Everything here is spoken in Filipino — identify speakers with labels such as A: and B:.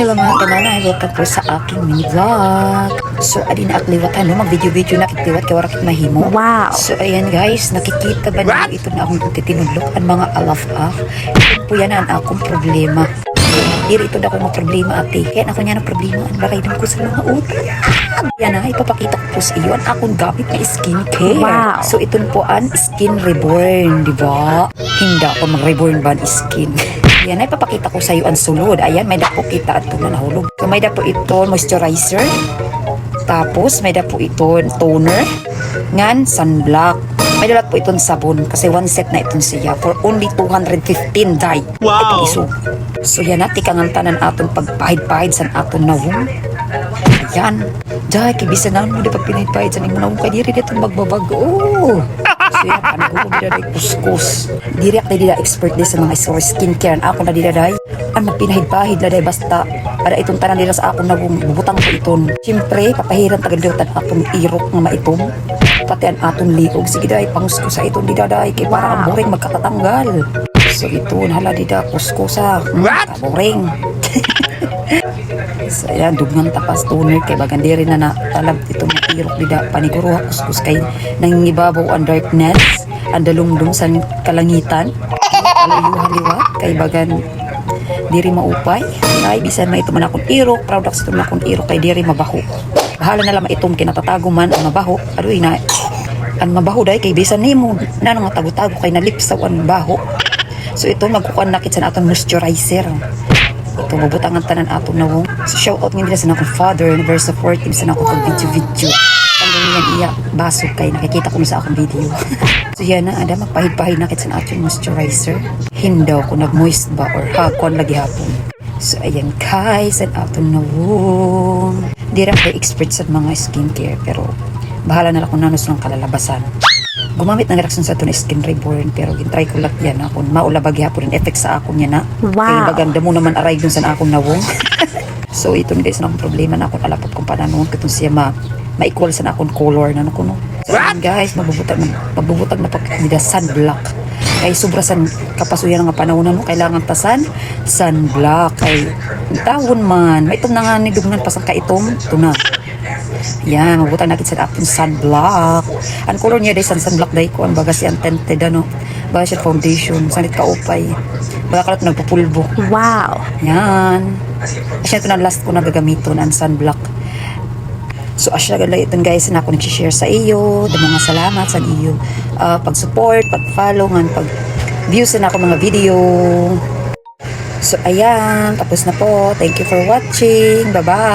A: Hello mga kananay, welcome po sa aking mini vlog. So, adi na akliwat mag-video-video na kitliwat kaya warakit mahimo.
B: Wow!
A: So, ayan guys, nakikita ba niyo ito na akong titinulok ang mga alaf-af? Ito po yan ang akong problema. Diri ito na akong problema ate. Kaya ako niya ng problema, ang baraydan ko sa mga utang. Yan na, ipapakita ko po sa iyo ang akong gamit na skincare.
B: Wow.
A: So, ito po ang Skin Reborn, di ba? Hindi ako mag-reborn ba ang skin. Yan, ay papakita ko sa iyo ang sulod. Ayan, may dapo kita at na nahulog. So, may dapo ito moisturizer. Tapos, may dapo ito toner. Ngan, sunblock. May dapat po itong sabon kasi one set na itong siya for only 215 dye.
C: Wow!
A: Ito iso. So, yan na, tikang tanan aton pagpahid-pahid sa aton nawong. Ayan. Dahil, kibisa na mo di pag pinahid-pahid sa nimo nawong kay diri dito magbabago. So yan, paano ko dira kuskus. Diri ako dira expert din sa mga skincare. Ako na dira day. Ang magpinahid-pahid na day basta para itong tanan nila sa akong nagong bubutang ko iton. Siyempre, papahiran tagadyotan akong irok nga maitom. Pati ang atong liog. Sige day, panguskus sa iton dira day. Kaya para ang boring magkakatanggal. So ito, nahala dida, kuskusa. Boring. So yan, dugnang tapas toner kay bagandiri na natalab itong irok dida paniguruha kuskus kay nangingibabaw ang darkness ang dalumdum sa kalangitan kaluyuhaliwa kay bagan diri maupay ay bisan may ito man akong irok products ito man akong irok kay diri mabaho bahala na lang itong kinatatago man ang mabaho adoy na ang mabaho dahil kay bisan nimo na nga tago-tago kay nalipsaw ang baho so ito magkukuan nakit sa aton moisturizer. Ito, mabutangan tanan ato na wong. So, shout out nga nila sa akong father na very supportive sa akong pag-video-video. Ang ganyan iya, baso kay nakikita ko sa akong video. So, yan na, ada, magpahid-pahid na sa ating moisturizer. Hindaw ko nag-moist ba or hakon lagi hapon. So, ayan guys, ang ato na wong. Di rin kayo expert sa mga skincare, pero bahala na lang kung nanos ng kalalabasan. Gumamit ng reaction sa ito na Skin Reborn pero gintry ko lang yan ako maulabag hapon yung effect sa akong yan na kaya baganda mo naman aray dun sa akong nawong so ito hindi sa akong problema na akong alapot kung paano katong siya ma-equal sa akong color na nakuno so guys magbubutag na pagkakita sunblock kay sobra san kapasuyan nga panahon mo kailangan tasan sunblock kay tawon man may itong nanganidugnan pasang kaitom ito na yan, mabutan natin sa ating sunblock. Ang color niya day sunblock day ko. Ang baga siya tinted ano. Baga siya foundation. Sanit ka upay. Baga kalat nagpupulbo.
B: Wow!
A: Yan. Asya ito na last ko nagagamiton ang sunblock. So asya galay ito guys na ako nag-share sa iyo. Mga salamat sa iyo. Pag-support, pag-follow, pag-view sa ako mga video. So ayan, tapos na po. Thank you for watching. Bye-bye.